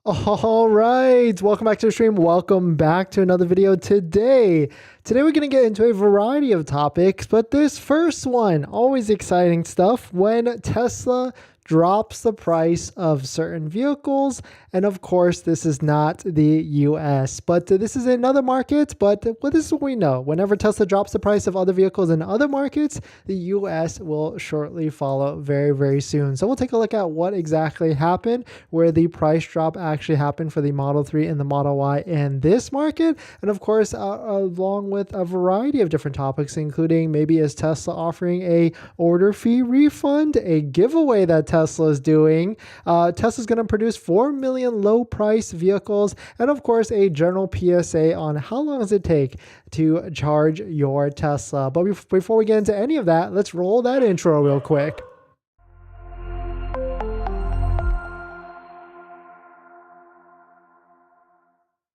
All right, welcome back to the stream. Welcome back to another video today. Today we're going to get into a variety of topics, but this first one, always exciting stuff when Tesla drops the price of certain vehicles. And of course, this is not the US, but this is another market. But this is what we know. Whenever Tesla drops the price of other vehicles in other markets, the US will shortly follow very, very soon. So we'll take a look at what exactly happened, where the price drop actually happened for the Model 3 and the Model Y in this market. And of course, along with a variety of different topics, including maybe is Tesla offering a order fee refund, a giveaway that Tesla is doing. Tesla's going to produce 4 million low price vehicles, and of course a general PSA on how long does it take to charge your Tesla. But before we get into any of that, let's roll that intro real quick.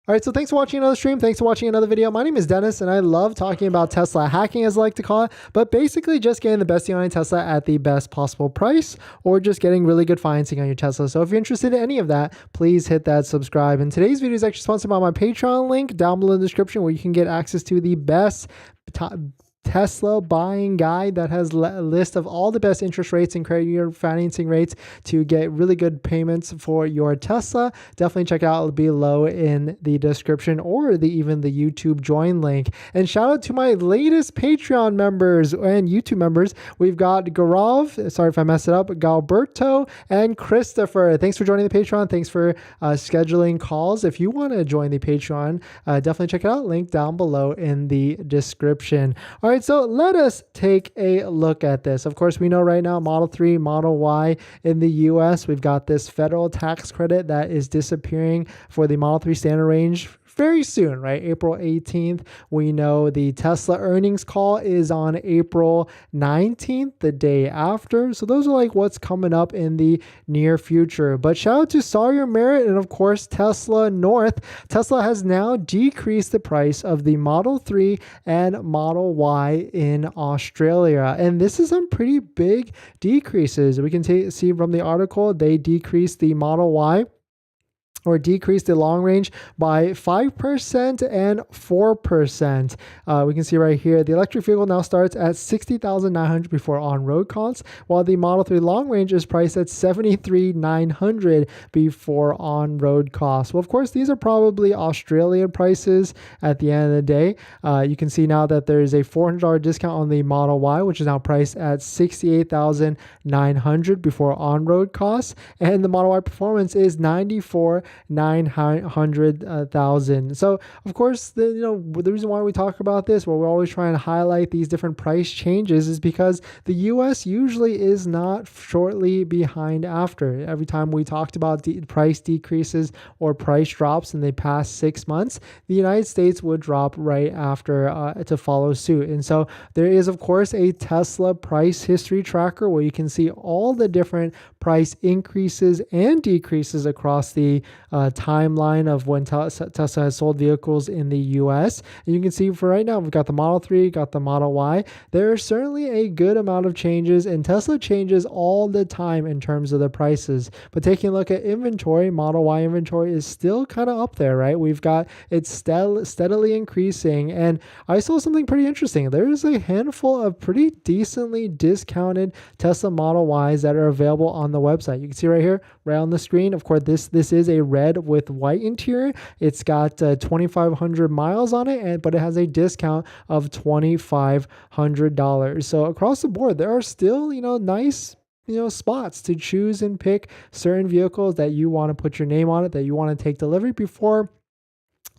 All right, so thanks for watching another stream. Thanks for watching another video. My name is Dennis, and I love talking about Tesla hacking, as I like to call it, but basically just getting the best deal on Tesla at the best possible price, or just getting really good financing on your Tesla. So if you're interested in any of that, please hit that subscribe. And today's video is actually sponsored by my Patreon link down below in the description, where you can get access to the best Tesla buying guide that has a list of all the best interest rates and credit financing rates to get really good payments for your Tesla. Definitely check it out below in the description, or even the YouTube join link. And shout out to my latest Patreon members and YouTube members. We've got Gaurav, sorry if I messed it up, Galberto, and Christopher. Thanks for joining the Patreon. Thanks for scheduling calls. If you want to join the Patreon, definitely check it out. Link down below in the description. All right, so let us take a look at this. Of course, we know right now Model 3, Model Y in the US, we've got this federal tax credit that is disappearing for the Model 3 standard range very soon, right? April 18th. We know the Tesla earnings call is on April 19th, the day after. So those are like what's coming up in the near future. But shout out to Sawyer Merritt and of course Tesla North. Tesla has now decreased the price of the Model 3 and Model Y in Australia. And this is some pretty big decreases. We can see from the article, they decreased the Model Y, or decrease the long range by 5% and 4%. We can see right here, the electric vehicle now starts at $60,900 before on-road costs, while the Model 3 long range is priced at $73,900 before on-road costs. Well, of course, these are probably Australian prices at the end of the day. You can see now that there is a $400 discount on the Model Y, which is now priced at $68,900 before on-road costs, and the Model Y Performance is $94,900,000. So of course, the reason why we talk about this, where we're always trying to highlight these different price changes, is because the US usually is not shortly behind after. Every time we talked about price decreases or price drops in the past 6 months, the United States would drop right after to follow suit. And so there is of course a Tesla price history tracker where you can see all the different price increases and decreases across the timeline of when Tesla has sold vehicles in the US. And you can see for right now, we've got the Model 3, got the Model Y. There are certainly a good amount of changes, and Tesla changes all the time in terms of the prices. But taking a look at inventory, Model Y inventory is still kind of up there, right? We've got it steadily increasing. And I saw something pretty interesting. There's a handful of pretty decently discounted Tesla Model Ys that are available on the website. You can see right here, right on the screen. Of course, this is a red with white interior. It's got 2,500 miles on it, but it has a discount of $2,500. So across the board, there are still, nice spots to choose and pick certain vehicles that you want to put your name on it, that you want to take delivery before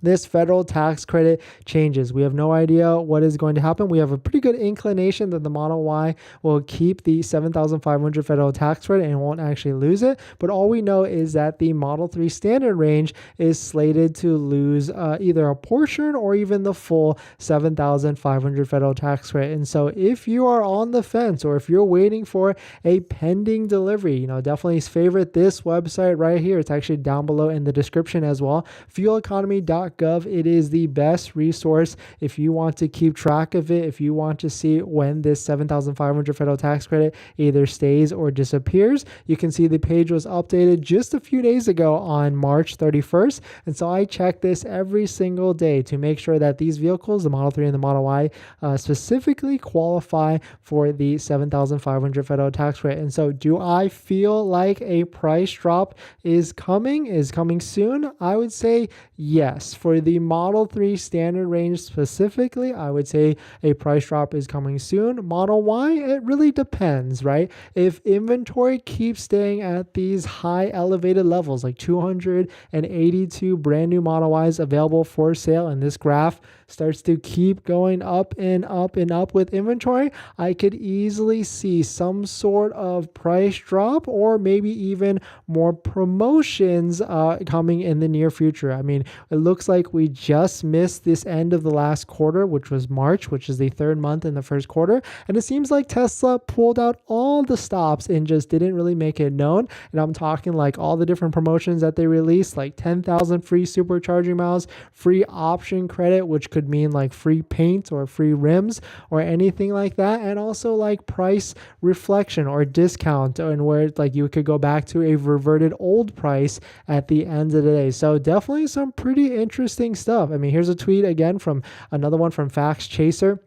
this federal tax credit changes. We have no idea what is going to happen. We have a pretty good inclination that the Model Y will keep the $7,500 federal tax credit and won't actually lose it. But all we know is that the Model 3 standard range is slated to lose either a portion or even the full $7,500 federal tax credit. And so if you are on the fence, or if you're waiting for a pending delivery, definitely favorite this website right here. It's actually down below in the description as well, fueleconomy.com. REFINANCING.gov. It is the best resource if you want to keep track of it, if you want to see when this $7,500 federal tax credit either stays or disappears. You can see the page was updated just a few days ago on March 31st. And so I check this every single day to make sure that these vehicles, the Model 3 and the Model Y, specifically qualify for the $7,500 federal tax credit. And so do I feel like a price drop is coming soon? I would say yes. For the Model 3 standard range specifically, I would say a price drop is coming soon. Model Y, it really depends, right? If inventory keeps staying at these high elevated levels, like 282 brand new Model Ys available for sale, and this graph starts to keep going up and up and up with inventory, I could easily see some sort of price drop or maybe even more promotions coming in the near future. I mean, it looks like we just missed this end of the last quarter, which was March, which is the third month in the first quarter. And it seems like Tesla pulled out all the stops and just didn't really make it known. And I'm talking like all the different promotions that they released, like 10,000 free supercharging miles, free option credit, which could mean like free paint or free rims or anything like that. And also like price reflection or discount, and where like you could go back to a reverted old price at the end of the day. So definitely some pretty interesting stuff. I mean, here's a tweet again from another one from Facts Chaser.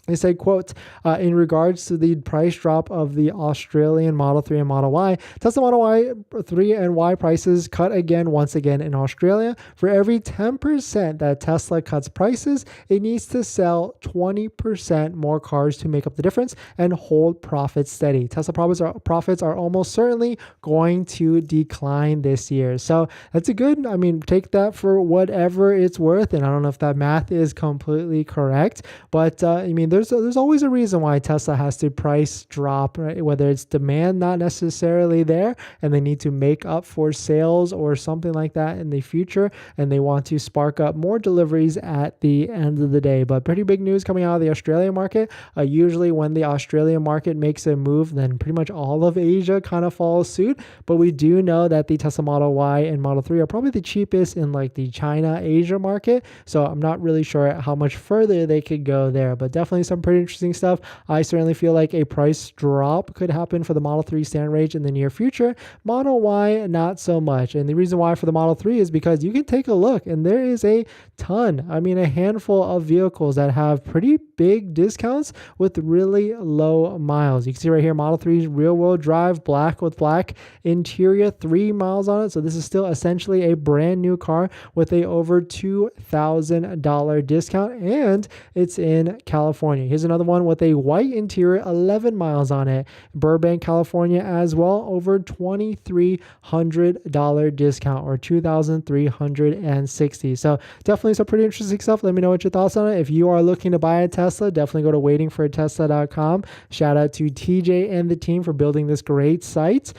They said, quote, in regards to the price drop of the Australian Model 3 and Model Y, Tesla Model Y 3 and Y prices cut once again in Australia. For every 10% that Tesla cuts prices, it needs to sell 20% more cars to make up the difference and hold profits steady. Tesla profits are almost certainly going to decline this year. So that's a good, I mean, take that for whatever it's worth. And I don't know if that math is completely correct, but I mean, there's always a reason why Tesla has to price drop, right? Whether it's demand not necessarily there and they need to make up for sales or something like that in the future, and they want to spark up more deliveries at the end of the day. But pretty big news coming out of the Australian market. Usually when the Australian market makes a move, then pretty much all of Asia kind of follows suit. But we do know that the Tesla Model Y and Model 3 are probably the cheapest in like the China, Asia market. So I'm not really sure how much further they could go there, but definitely some pretty interesting stuff. I certainly feel like a price drop could happen for the Model 3 standard range in the near future. Model Y, not so much. And the reason why for the Model 3 is because you can take a look and there is a ton, I mean, a handful of vehicles that have pretty big discounts with really low miles. You can see right here, Model 3's real-wheel drive, black with black interior, 3 miles on it. So this is still essentially a brand new car with a over $2,000 discount, and it's in California. Here's another one with a white interior, 11 miles on it. Burbank, California as well, over $2,300 discount or $2,360. So definitely some pretty interesting stuff. Let me know what your thoughts on it. If you are looking to buy a Tesla, definitely go to waitingfortesla.com. Shout out to TJ and the team for building this great site.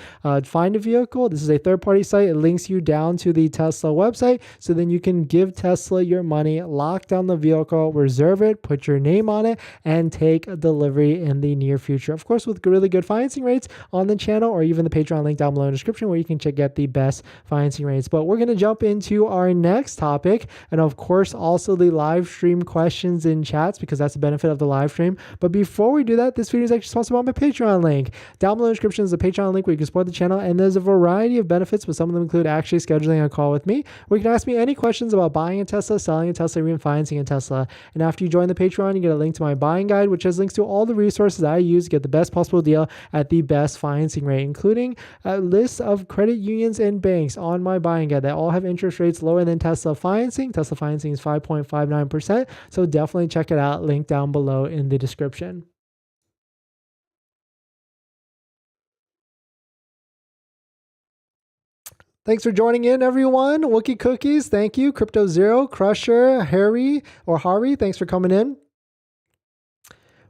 Find a vehicle. This is a third-party site. It links you down to the Tesla website, so then you can give Tesla your money, lock down the vehicle, reserve it, put your name on it, and take a delivery in the near future. Of course, with really good financing rates on the channel, or even the Patreon link down below in the description where you can get the best financing rates. But we're going to jump into our next topic, and of course also the live stream questions and chats, because that's the benefit of the live stream. But before we do that, this video is actually sponsored by my Patreon link. Down below in the description is a Patreon link where you can support the channel, and there's a variety of benefits, but some of them include actually scheduling a call with me, where you can ask me any questions about buying a Tesla, selling a Tesla, or even financing a Tesla. And after you join the Patreon, you get a link to my buying guide, which has links to all the resources I use to get the best possible deal at the best financing rate, including a list of credit unions and banks on my buying guide that all have interest rates lower than Tesla financing. Tesla financing is 5.59%. So definitely check it out. Link down below in the description. Thanks for joining in, everyone. Wookie Cookies, thank you. Crypto Zero, Crusher, Harry, thanks for coming in.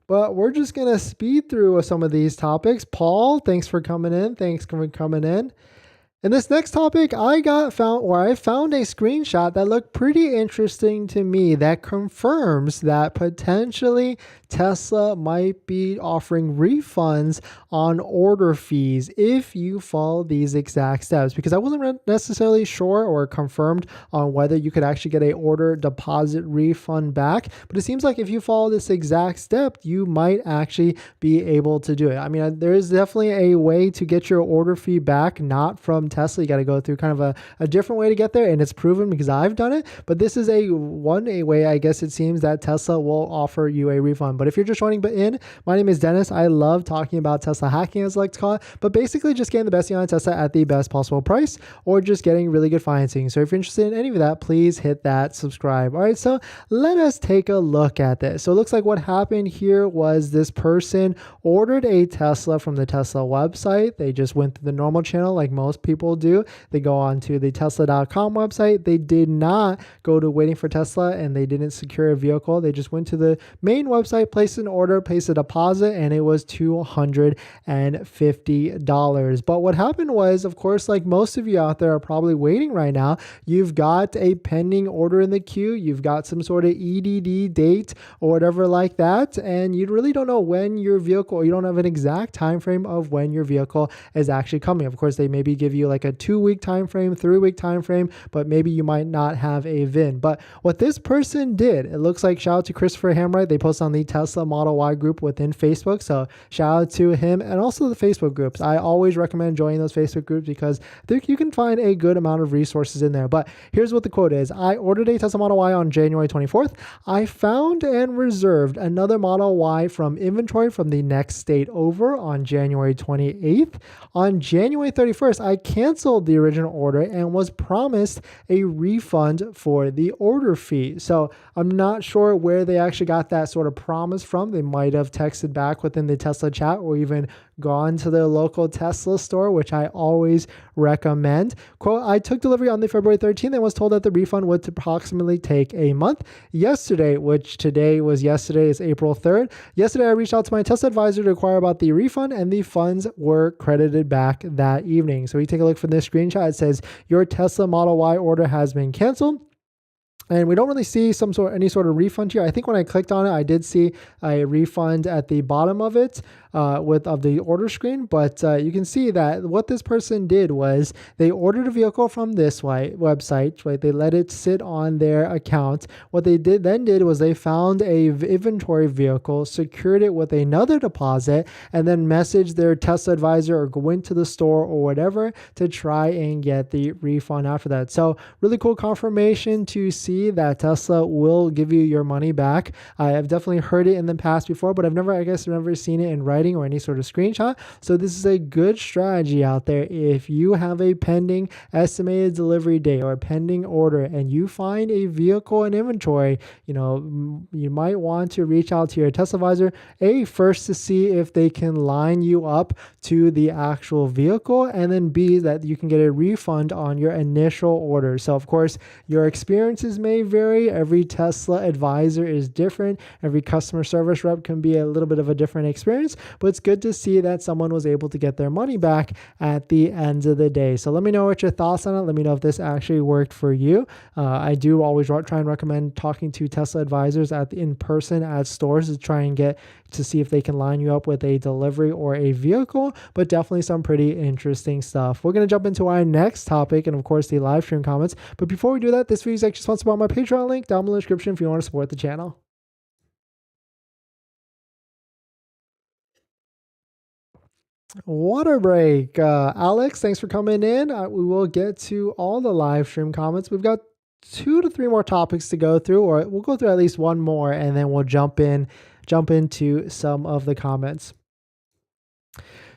But we're just going to speed through some of these topics. Paul, thanks for coming in. In this next topic, I found a screenshot that looked pretty interesting to me that confirms that potentially Tesla might be offering refunds on order fees if you follow these exact steps, because I wasn't necessarily sure or confirmed on whether you could actually get a order deposit refund back, but it seems like if you follow this exact step, you might actually be able to do it. I mean, there is definitely a way to get your order fee back, not from Tesla. You got to go through kind of a different way to get there, and it's proven because I've done it, but this is a way, I guess it seems, that Tesla will offer you a refund. But if you're just joining in, my name is Dennis. I love talking about Tesla hacking, as I like to call it, but basically just getting the best deal on Tesla at the best possible price, or just getting really good financing. So if you're interested in any of that, please hit that subscribe. All right, so let us take a look at this. So it looks like what happened here was this person ordered a Tesla from the Tesla website. They just went through the normal channel like most people do. They go on to the Tesla.com website. They did not go to waiting for Tesla, and they didn't secure a vehicle. They just went to the main website, placed an order, placed a deposit, and it was $250. But what happened was, of course, like most of you out there are probably waiting right now, you've got a pending order in the queue, you've got some sort of EDD date or whatever like that, and you really don't know when your vehicle, or you don't have an exact time frame of when your vehicle is actually coming. Of course, they maybe give you like a 2-week time frame, 3-week time frame, but maybe you might not have a VIN. But what this person did, it looks like, shout out to Christopher Hamright, they post on the Tesla Model Y group within Facebook, so shout out to him, and also the Facebook groups. I always recommend joining those Facebook groups because I think you can find a good amount of resources in there. But here's what the quote is: I ordered a Tesla Model Y on January 24th. I found and reserved another Model Y from inventory from the next state over on January 28th. On January 31st, I canceled the original order and was promised a refund for the order fee. So I'm not sure where they actually got that sort of promise from. They might have texted back within the Tesla chat, or even gone to their local Tesla store, which I always recommend. Quote, I took delivery on the February 13th and was told that the refund would approximately take a month. Yesterday, which today was yesterday, is April 3rd. Yesterday, I reached out to my Tesla advisor to inquire about the refund, and the funds were credited back that evening. So you take a look from this screenshot. It says your Tesla Model Y order has been canceled. And we don't really see any sort of refund here. I think when I clicked on it, I did see a refund at the bottom of it of the order screen. But you can see that what this person did was they ordered a vehicle from this website, right? They let it sit on their account. What they then did was they found a inventory vehicle, secured it with another deposit, and then messaged their Tesla advisor or go into the store or whatever to try and get the refund after that. So really cool confirmation to see that Tesla will give you your money back. I have definitely heard it in the past before, but I've never seen it in writing or any sort of screenshot. So this is a good strategy out there. If you have a pending estimated delivery date or a pending order and you find a vehicle in inventory, you might want to reach out to your Tesla advisor, first to see if they can line you up to the actual vehicle, and then B, that you can get a refund on your initial order. So of course, your experiences may vary. Every Tesla advisor is different. Every customer service rep can be a little bit of a different experience, but it's good to see that someone was able to get their money back at the end of the day. So let me know what your thoughts on it. Let me know if this actually worked for you. I do always try and recommend talking to Tesla advisors in person at stores to try and get to see if they can line you up with a delivery or a vehicle, but definitely some pretty interesting stuff. We're going to jump into our next topic and of course the live stream comments. But before we do that, this video is actually sponsored by my Patreon link down in the description if you want to support the channel. Water break. Alex, thanks for coming in. We will get to all the live stream comments. We've got 2 to 3 more topics to go through, or we'll go through at least one more, and then we'll jump into some of the comments.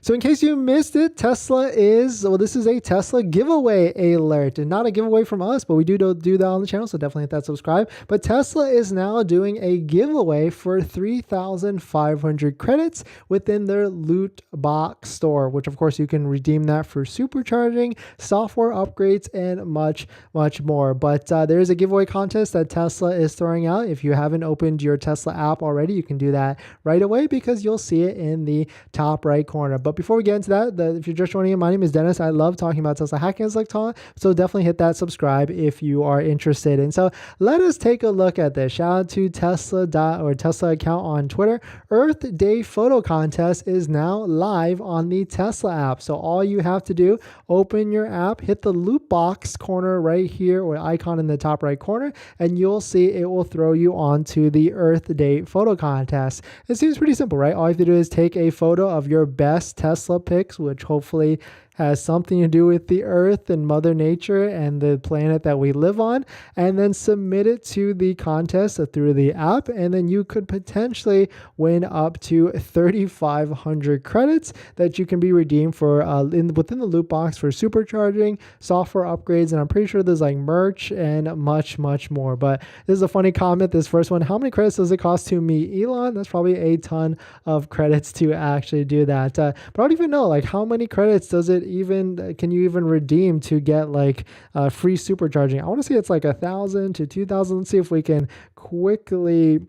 So in case you missed it, this is a Tesla giveaway alert, and not a giveaway from us, but we do that on the channel, so definitely hit that subscribe. But Tesla is now doing a giveaway for 3,500 credits within their loot box store, which of course you can redeem that for supercharging, software upgrades, and much, much more. But there is a giveaway contest that Tesla is throwing out. If you haven't opened your Tesla app already, you can do that right away because you'll see it in the top right corner. But But before we get into that, if you're just joining in, my name is Dennis. I love talking about Tesla hacking as like talk, so definitely hit that subscribe if you are interested. And so let us take a look at this. Shout out to Tesla account on Twitter. Earth Day photo contest is now live on the Tesla app. So all you have to do, open your app, hit the loop box corner right here or icon in the top right corner, and you'll see it will throw you onto the Earth Day photo contest. It seems pretty simple, right? All you have to do is take a photo of your best Tesla pics, which hopefully has something to do with the earth and Mother Nature and the planet that we live on, and then submit it to the contest through the app, and then you could potentially win up to 3,500 credits that you can be redeemed for within the loot box for supercharging, software upgrades, and I'm pretty sure there's like merch and much more. But this is a funny comment, this first one. How many credits does it cost to meet Elon? That's probably a ton of credits to actually do that. But I don't even know, like, how many credits can you even redeem to get like free supercharging? I want to say it's like 1,000 to 2,000. Let's see if we can quickly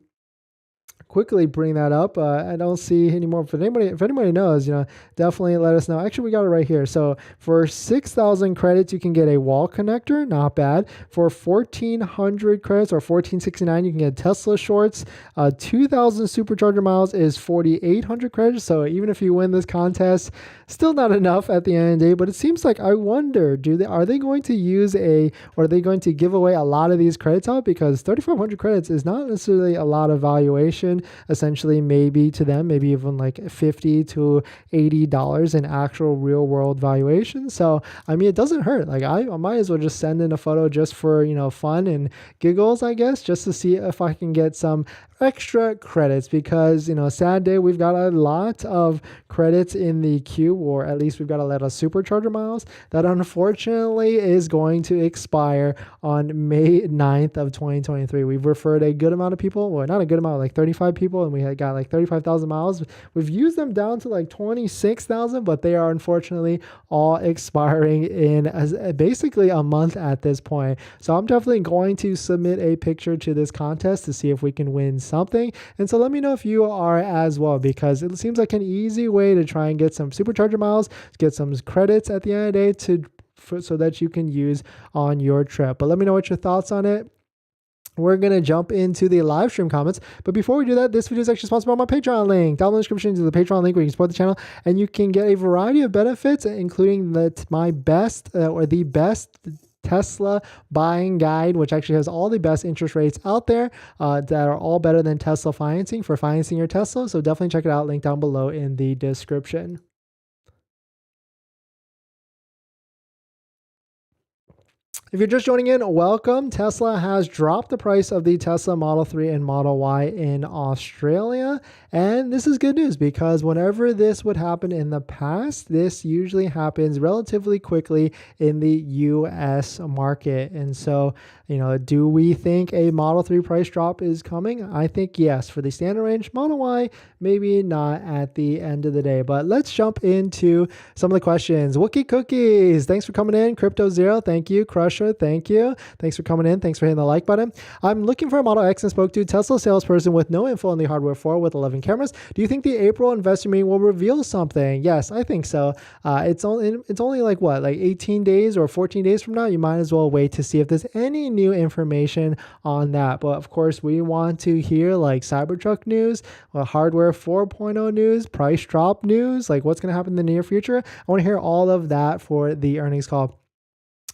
bring that up. I don't see anymore. If anybody knows, definitely let us know. Actually, we got it right here. So for 6,000 credits, you can get a wall connector. Not bad. For 1,400 credits or 1,469, you can get Tesla shorts. 2,000 supercharger miles is 4,800 credits. So even if you win this contest, still not enough at the end of the day. But it seems like, I wonder, are they going to are they going to give away a lot of these credits out? Because 3,500 credits is not necessarily a lot of valuation. Essentially, maybe to them, maybe even like $50 to $80 in actual real world valuation. So I mean, it doesn't hurt. Like, I might as well just send in a photo just for fun and giggles, I guess, just to see if I can get some extra credits, because sad day, we've got a lot of credits in the queue, or at least we've got a lot of supercharger miles that unfortunately is going to expire on May 9th of 2023. We've referred a good amount of people, well, not a good amount, like 35 people, and we had got like 35,000 miles. We've used them down to like 26,000, but they are unfortunately all expiring in basically a month at this point. So I'm definitely going to submit a picture to this contest to see if we can win something. And so let me know if you are as well, because it seems like an easy way to try and get some supercharger miles, get some credits at the end of the day so that you can use on your trip. But let me know what your thoughts on it. We're going to jump into the live stream comments. But before we do that, this video is actually sponsored by my Patreon link. Down in the description to the Patreon link where you can support the channel, and you can get a variety of benefits, including the best Tesla buying guide, which actually has all the best interest rates out there that are all better than Tesla financing for financing your Tesla. So definitely check it out. Link down below in the description. If you're just joining in, welcome. Tesla has dropped the price of the Tesla Model 3 and Model Y in Australia. And this is good news, because whenever this would happen in the past, this usually happens relatively quickly in the US market. And so, do we think a Model 3 price drop is coming? I think yes. For the standard range, Model Y, maybe not at the end of the day. But let's jump into some of the questions. Wookie Cookies, thanks for coming in. Crypto Zero, thank you. Crusher, thank you. Thanks for coming in. Thanks for hitting the like button. I'm looking for a Model X and spoke to a Tesla salesperson with no info on the hardware for with 11 cameras. Do you think the April investor meeting will reveal something? Yes, I think so. It's only like 18 days or 14 days from now. You might as well wait to see if there's any new information on that. But of course, we want to hear like Cybertruck news, hardware 4.0 news, price drop news, like what's going to happen in the near future. I want to hear all of that for the earnings call.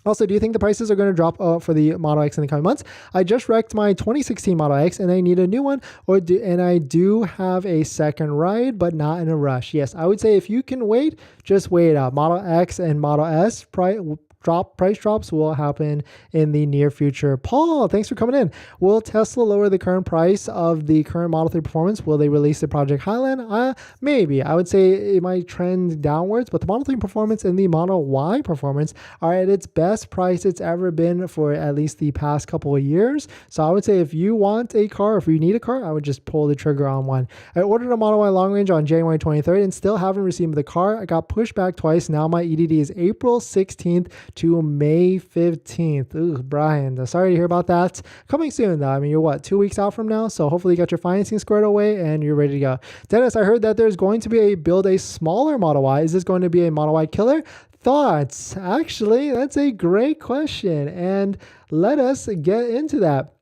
Also, do you think the prices are going to drop for the Model X in the coming months? I just wrecked my 2016 Model X and I need a new one, and I do have a second ride, but not in a rush. Yes, I would say if you can wait, just wait it out. Model X and Model S price drops will happen in the near future. Paul, thanks for coming in. Will Tesla lower the current price of the current Model 3 Performance? Will they release the Project Highland? Maybe. I would say it might trend downwards, but the Model 3 Performance and the Model Y Performance are at its best price it's ever been for at least the past couple of years. So I would say if you want a car, if you need a car, I would just pull the trigger on one. I ordered a Model Y long range on January 23rd and still haven't received the car. I got pushed back twice. Now my EDD is April 16th to May 15th. Ooh, Brian, sorry to hear about that. Coming soon though. I mean, you're what, 2 weeks out from now? So hopefully you got your financing squared away and you're ready to go. Dennis, I heard that there's going to be build a smaller Model Y. Is this going to be a Model Y killer? Thoughts? Actually, that's a great question. And let us get into that.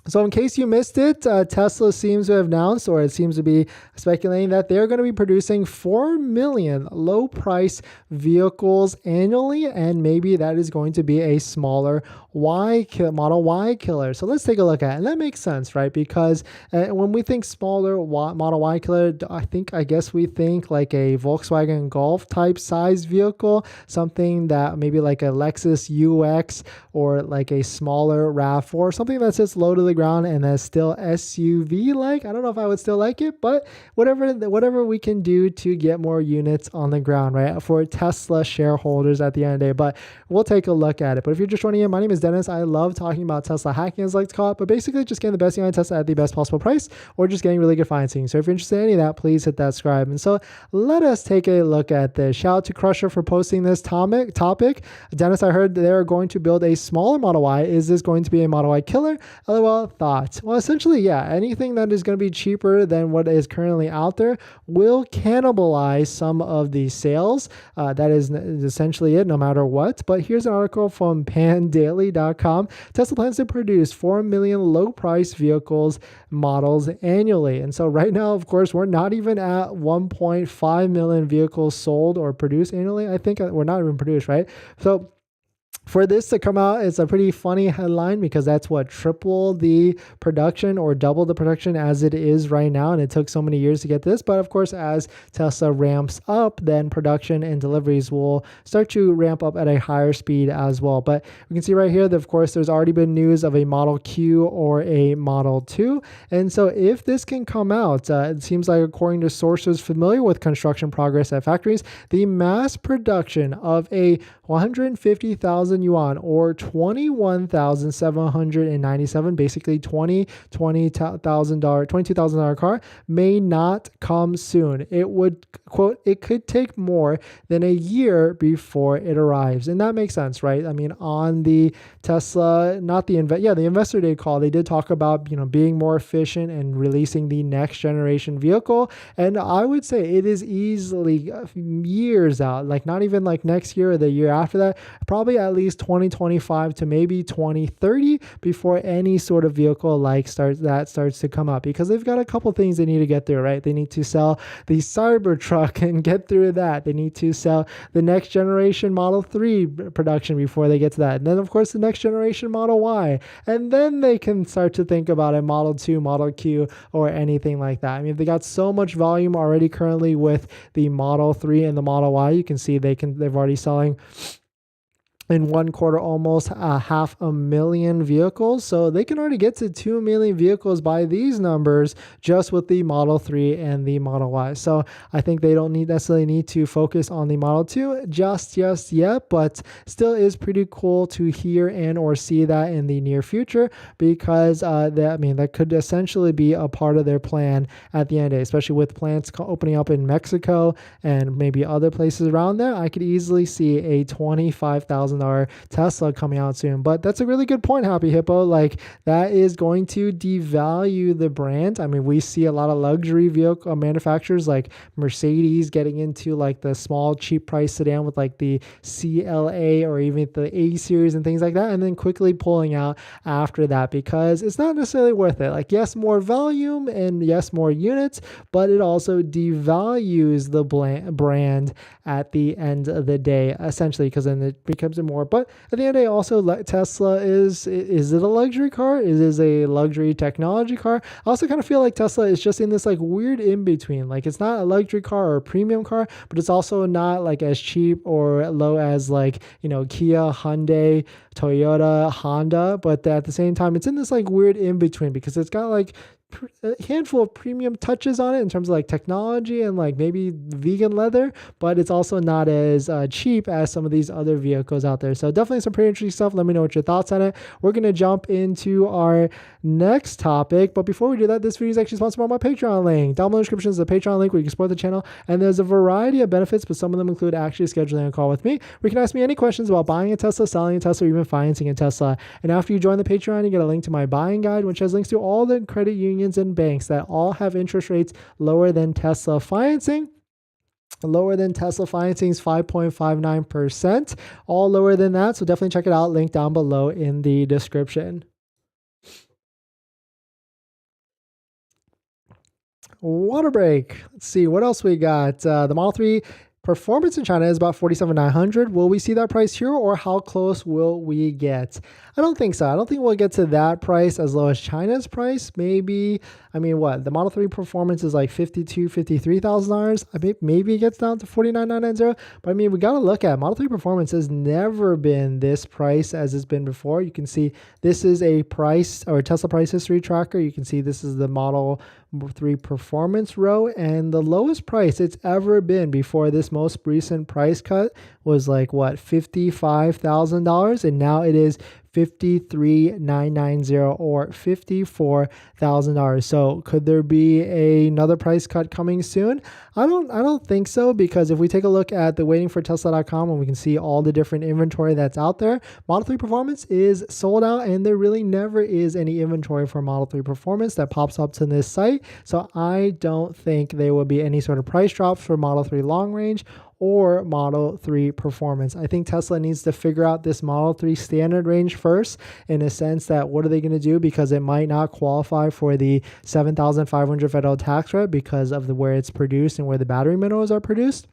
So in case you missed it, Tesla seems to have announced, or it seems to be speculating, that they're going to be producing 4 million low-price vehicles annually, and maybe that is going to be a smaller Model Y killer. So let's take a look at it. And that makes sense, right? Because when we think smaller Model Y killer, I guess we think like a Volkswagen Golf type size vehicle, something that maybe like a Lexus UX or like a smaller RAV4, something that sits low to the ground and that's still SUV like. I don't know if I would still like it, but whatever we can do to get more units on the ground, right? For Tesla shareholders at the end of the day. But we'll take a look at it. But if you're just joining in, my name is Dennis. I love talking about Tesla hacking, as I like to call it, but basically just getting the best deal on Tesla at the best possible price, or just getting really good financing. So if you're interested in any of that, please hit that subscribe. And so let us take a look at this. Shout out to Crusher for posting this topic. Dennis, I heard they're going to build a smaller Model Y. Is this going to be a Model Y killer? LOL, thoughts? Well, essentially, yeah, anything that is going to be cheaper than what is currently out there will cannibalize some of the sales. That is essentially it, no matter what. But here's an article from pandaily.com. Tesla plans to produce 4 million low-price vehicles models annually. And so right now, of course, we're not even at 1.5 million vehicles sold or produced annually. I think we're not even produced, right? So for this to come out, it's a pretty funny headline because that's what, triple the production or double the production as it is right now. And it took so many years to get this. But of course, as Tesla ramps up, then production and deliveries will start to ramp up at a higher speed as well. But we can see right here that, of course, there's already been news of a Model Q or a Model 2. And so if this can come out, it seems like, according to sources familiar with construction progress at factories, the mass production of a 150,000 yuan or $21,797, basically $22,000 car, may not come soon. It would, quote, it could take more than a year before it arrives. And that makes sense, right? I mean, on the Tesla, the Investor Day call, they did talk about, being more efficient and releasing the next generation vehicle. And I would say it is easily years out, like not even like next year or the year after that, probably at least 2025 to maybe 2030 before any sort of vehicle like starts to come up, because they've got a couple things they need to get through, right? They need to sell the Cybertruck and get through that. They need to sell the next generation Model 3 production before they get to that. And then, of course, the next generation Model Y. And then they can start to think about a Model 2, Model Q, or anything like that. I mean, they got so much volume already currently with the Model 3 and the Model Y. You can see they've already selling in one quarter almost 500,000 vehicles. So they can already get to 2 million vehicles by these numbers just with the Model 3 and the Model Y. So I think they don't necessarily need to focus on the Model 2 just yet, but still is pretty cool to hear and or see that in the near future, because that could essentially be a part of their plan at the end of the day, especially with plants opening up in Mexico and maybe other places around there. I could easily see a $25,000 Tesla coming out soon. But that's a really good point, Happy Hippo. Like, that is going to devalue the brand. I mean, we see a lot of luxury vehicle manufacturers like Mercedes getting into like the small cheap price sedan with like the CLA or even the A series and things like that, and then quickly pulling out after that because it's not necessarily worth it. Like, yes, more volume and yes, more units, but it also devalues the brand at the end of the day, essentially, because then it becomes more. But at the end of the day, also, Tesla is it a luxury car? Is it a luxury technology car? I also kind of feel like Tesla is just in this like weird in between. Like, it's not a luxury car or a premium car, but it's also not like as cheap or low as like, Kia, Hyundai, Toyota, Honda. But at the same time, it's in this like weird in between because it's got like a handful of premium touches on it in terms of like technology and like maybe vegan leather, but it's also not as cheap as some of these other vehicles out there. So definitely some pretty interesting stuff. Let me know what your thoughts on it. We're going to jump into our next topic, but before we do that, this video is actually sponsored by my Patreon link. Down below in the description is a Patreon link where you can support the channel, and there's a variety of benefits, but some of them include actually scheduling a call with me. We can ask me any questions about buying a Tesla, selling a Tesla, or even financing a Tesla. And after you join the Patreon, you get a link to my buying guide, which has links to all the credit unions and banks that all have interest rates lower than Tesla financing. Lower than Tesla financing is 5.59%, all lower than that. So definitely check it out. Link down below in the description. Water break. Let's see what else we got. The Model 3 performance in China is about 47,900. Will we see that price here, or how close will we get? I don't think so. I don't think we'll get to that price as low as China's price. Maybe, I mean, what? The Model 3 performance is like $52,000, $53,000. I mean, maybe it gets down to 49,990. But I mean, we got to look at Model 3 performance has never been this price as it's been before. You can see this is a price or Tesla price history tracker. You can see this is the Model 3 performance row, and the lowest price it's ever been before this most recent price cut was like what, $55,000, and now it is $53,990 or $54,000. So could there be another price cut coming soon? I don't think so, because if we take a look at the waitingfortesla.com, and we can see all the different inventory that's out there, Model 3 Performance is sold out, and there really never is any inventory for Model 3 Performance that pops up to this site. So I don't think there will be any sort of price drops for Model 3 Long Range or Model 3 Performance. I think Tesla needs to figure out this Model 3 standard range first, in a sense that what are they going to do, because it might not qualify for the $7,500 federal tax credit because of where it's produced and where the battery minerals are produced.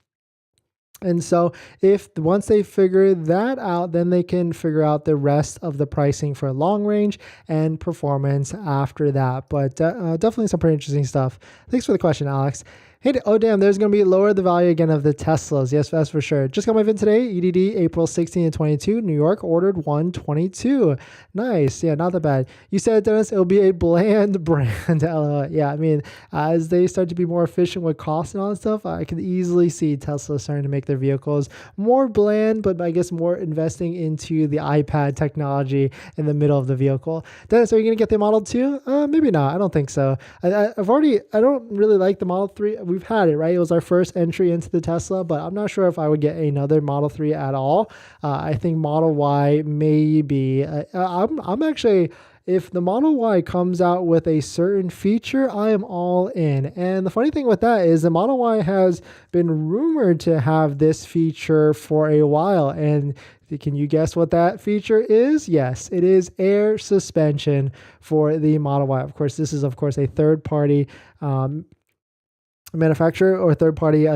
And so if once they figure that out, then they can figure out the rest of the pricing for long range and performance after that. But definitely some pretty interesting stuff. Thanks for the question, Alex. Hey, oh damn, there's going to be lower the value again of the Teslas. Yes, that's for sure. Just got my VIN today, EDD April 16 and 22, New York, ordered 122. Nice. Yeah, not that bad. You said, Dennis, it'll be a bland brand. Yeah, I mean, as they start to be more efficient with cost and all that stuff, I can easily see Tesla starting to make their vehicles more bland, but I guess more investing into the iPad technology in the middle of the vehicle. Dennis, are you going to get the Model 2? Maybe not. I don't think so. I don't really like the Model 3. We've had it, right? It was our first entry into the Tesla, but I'm not sure if I would get another Model 3 at all. I think Model Y maybe. I'm actually, if the Model Y comes out with a certain feature, I am all in. And the funny thing with that is the Model Y has been rumored to have this feature for a while. And can you guess what that feature is? Yes, it is air suspension for the Model Y. Of course, this is, of course, a third-party manufacturer or third-party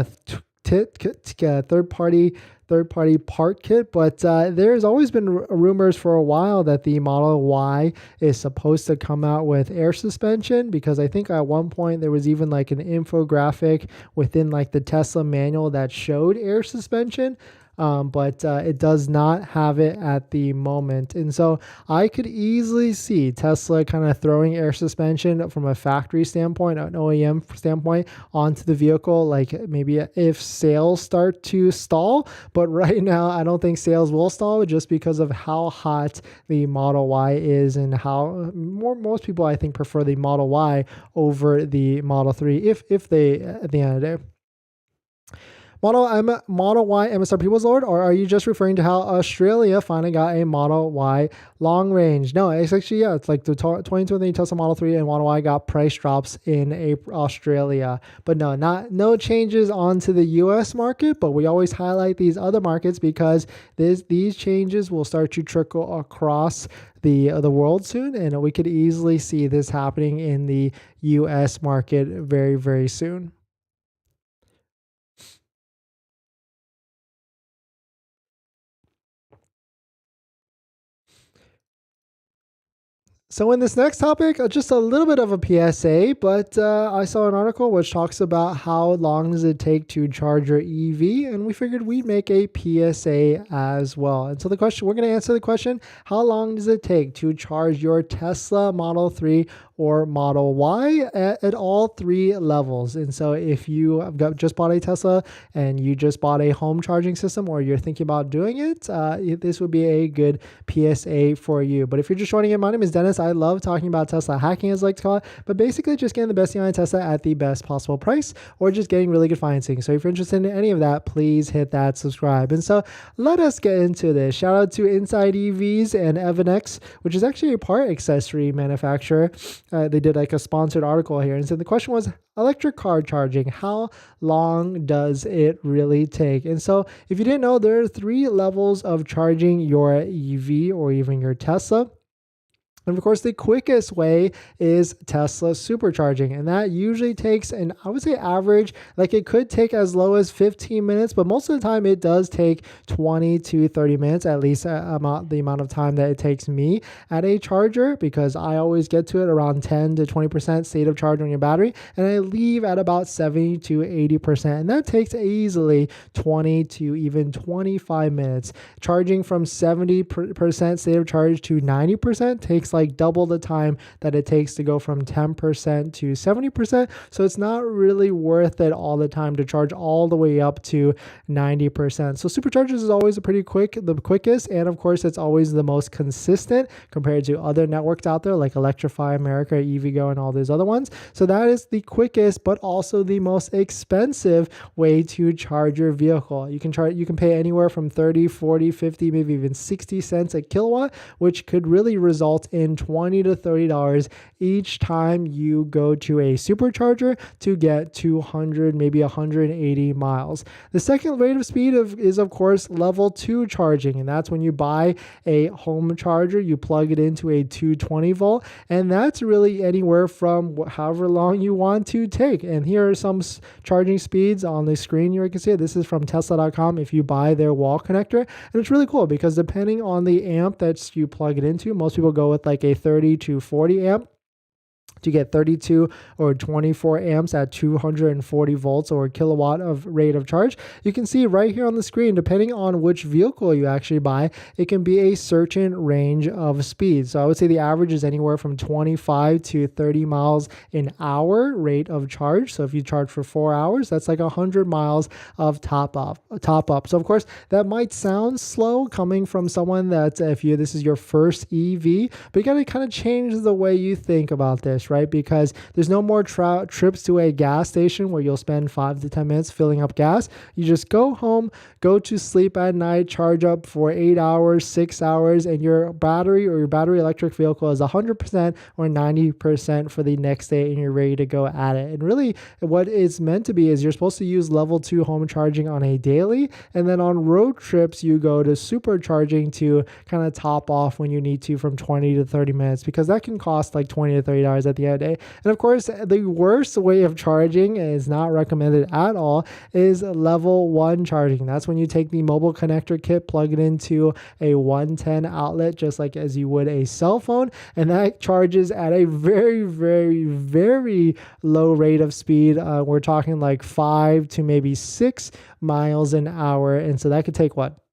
part kit, but there's always been rumors for a while that the Model Y is supposed to come out with air suspension, because I think at one point there was even like an infographic within like the Tesla manual that showed air suspension. But it does not have it at the moment. And so I could easily see Tesla kind of throwing air suspension from a factory standpoint, an OEM standpoint, onto the vehicle, like maybe if sales start to stall. But right now, I don't think sales will stall, just because of how hot the Model Y is, and how most people, I think, prefer the Model Y over the Model 3 if they, at the end of the day. Model Y MSRP was lowered, or are you just referring to how Australia finally got a Model Y long range? No, it's actually, yeah, it's like the 2020 Tesla Model 3 and Model Y got price drops in Australia. But no changes onto the US market, but we always highlight these other markets because these changes will start to trickle across the world soon, and we could easily see this happening in the US market very, very soon. So in this next topic, just a little bit of a PSA, but I saw an article which talks about how long does it take to charge your EV, and we figured we'd make a PSA as well. And so we're going to answer the question, how long does it take to charge your Tesla Model 3 or Model Y at all three levels. And so if you have just bought a Tesla and you just bought a home charging system, or you're thinking about doing it, this would be a good PSA for you. But if you're just joining in, my name is Dennis. I love talking about Tesla hacking, as I like to call it, but basically just getting the best deal on Tesla at the best possible price, or just getting really good financing. So if you're interested in any of that, please hit that subscribe. And so let us get into this. Shout out to Inside EVs and Evanex, which is actually a part accessory manufacturer. They did like a sponsored article here. And so the question was, electric car charging, how long does it really take? And so if you didn't know, there are 3 levels of charging your EV or even your Tesla. And of course, the quickest way is Tesla supercharging. And that usually takes I would say average, like it could take as low as 15 minutes, but most of the time it does take 20 to 30 minutes, at least the amount of time that it takes me at a charger, because I always get to it around 10 to 20% state of charge on your battery. And I leave at about 70 to 80%. And that takes easily 20 to even 25 minutes. Charging from 70% state of charge to 90% takes like double the time that it takes to go from 10% to 70%. So it's not really worth it all the time to charge all the way up to 90%. So superchargers is always the quickest. And of course, it's always the most consistent compared to other networks out there like Electrify America, EVgo, and all those other ones. So that is the quickest, but also the most expensive way to charge your vehicle. You can pay anywhere from 30, 40, 50, maybe even 60 cents a kilowatt, which could really result in $20 to $30 each time you go to a supercharger to get 200, maybe 180 miles. The second rate of speed is of course level 2 charging, and that's when you buy a home charger, you plug it into a 220 volt, and that's really anywhere from however long you want to take. And here are some charging speeds on the screen. You can see this is from Tesla.com if you buy their wall connector, and it's really cool because depending on the amp that you plug it into, most people go with like a 30 to 40 amp to get 32 or 24 amps at 240 volts or kilowatt of rate of charge. You can see right here on the screen, depending on which vehicle you actually buy, it can be a certain range of speed. So I would say the average is anywhere from 25 to 30 miles an hour rate of charge. So if you charge for 4 hours, that's like 100 miles of top up. So of course, that might sound slow coming from someone that this is your first EV, but you got to kind of change the way you think about this, right? Because there's no more trips to a gas station where you'll spend 5 to 10 minutes filling up gas. You just go home, go to sleep at night, charge up for 8 hours, 6 hours, and your battery or your battery electric vehicle is 100% or 90% for the next day, and you're ready to go at it. And really what it's meant to be is you're supposed to use level 2 home charging on a daily, and then on road trips you go to supercharging to kind of top off when you need to from 20 to 30 minutes, because that can cost like $20 to $30 at the end of the day. And of course, the worst way of charging is not recommended at all is level 1 charging. That's when you take the mobile connector kit, plug it into a 110 outlet, just like as you would a cell phone, and that charges at a very, very, very low rate of speed. We're talking like 5 to maybe 6 miles an hour. And so that could take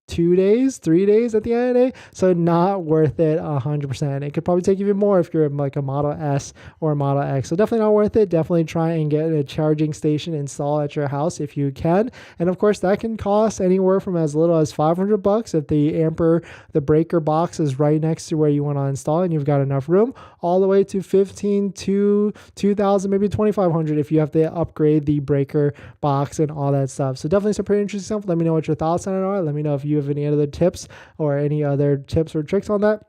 2 days, 3 days at the end of the day. So not worth it 100%. It could probably take even more if you're like a Model S or a Model X. So definitely not worth it. Definitely try and get a charging station installed at your house if you can. And of course, that can cost anywhere from as little as $500 if the breaker box is right next to where you want to install and you've got enough room, all the way to $15 to $2,000, maybe $2,500 if you have to upgrade the breaker box and all that stuff. So definitely some pretty interesting stuff. Let me know what your thoughts on it are. Let me know if you have any other tips or any other tips or tricks on that.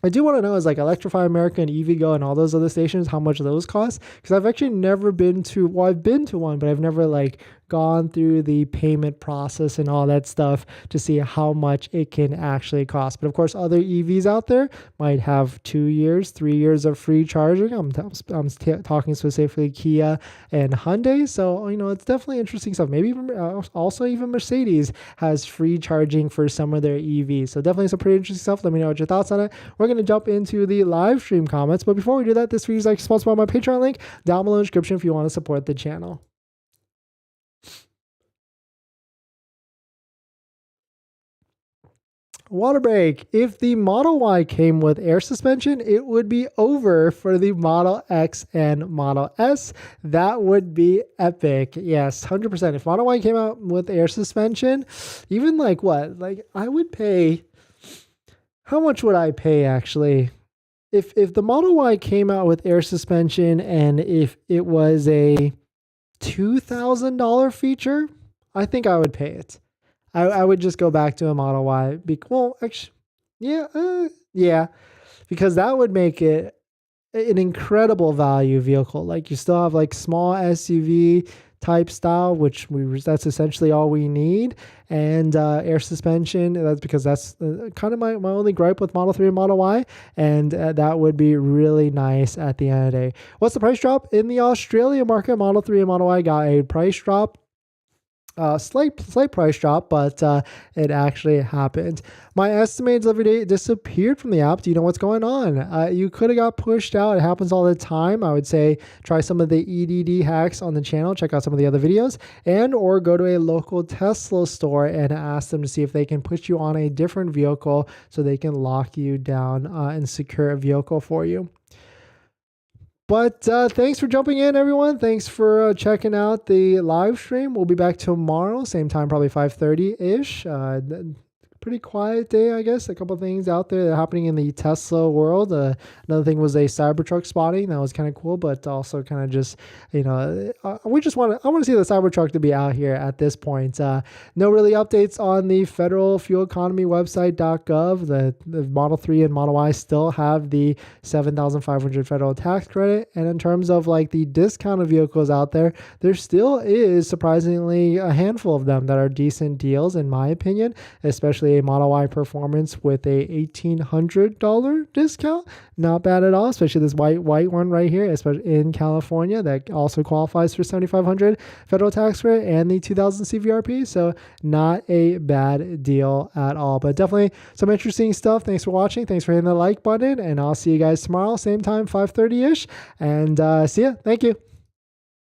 I do want to know is like Electrify America and EVgo and all those other stations, how much those cost, because I've actually never been to, well, I've been to one, but I've never like gone through the payment process and all that stuff to see how much it can actually cost. But of course, other EVs out there might have 2 years, 3 years of free charging. I'm talking specifically Kia and Hyundai. So, it's definitely interesting stuff. Maybe even also even Mercedes has free charging for some of their EVs. So definitely some pretty interesting stuff. Let me know what your thoughts on it. We're going to jump into the live stream comments. But before we do that, this video is like sponsored by my Patreon link down below in the description if you want to support the channel. Water break. If the Model Y came with air suspension, it would be over for the Model X and Model S. That would be epic. Yes, 100%. If Model Y came out with air suspension, even like what? Like I would pay, how much would I pay actually? If the Model Y came out with air suspension and if it was a $2,000 feature, I think I would pay it. I would just go back to a Model Y. Well, actually, yeah, because that would make it an incredible value vehicle. Like you still have like small SUV type style, which that's essentially all we need, and air suspension. That's because that's kind of my only gripe with Model 3 and Model Y, and that would be really nice at the end of the day. What's the price drop in the Australia market? Model 3 and Model Y got a price drop. Slight price drop, but it actually happened. My estimated delivery date disappeared from the app. Do you know what's going on? You could have got pushed out. It happens all the time. I would say try some of the EDD hacks on the channel. Check out some of the other videos, and or go to a local Tesla store and ask them to see if they can put you on a different vehicle so they can lock you down and secure a vehicle for you. But thanks for jumping in, everyone. Thanks for checking out the live stream. We'll be back tomorrow, same time, probably 5:30-ish. Pretty quiet day, I guess. A couple things out there that are happening in the Tesla world. Another thing was a Cybertruck spotting. That was kind of cool, but also kind of just, I want to see the Cybertruck to be out here at this point. No really updates on the federal fuel economy website.gov. The Model 3 and Model Y still have the $7,500 federal tax credit. And in terms of like the discounted vehicles out there still is surprisingly a handful of them that are decent deals, in my opinion, especially a Model Y Performance with a $1,800 discount. Not bad at all, especially this white one right here, especially in California, that also qualifies for $7,500 federal tax credit and the 2,000 CVRP. So not a bad deal at all, but definitely some interesting stuff. Thanks for watching. Thanks for hitting the like button, and I'll see you guys tomorrow, same time, 5:30-ish, and see ya. Thank you.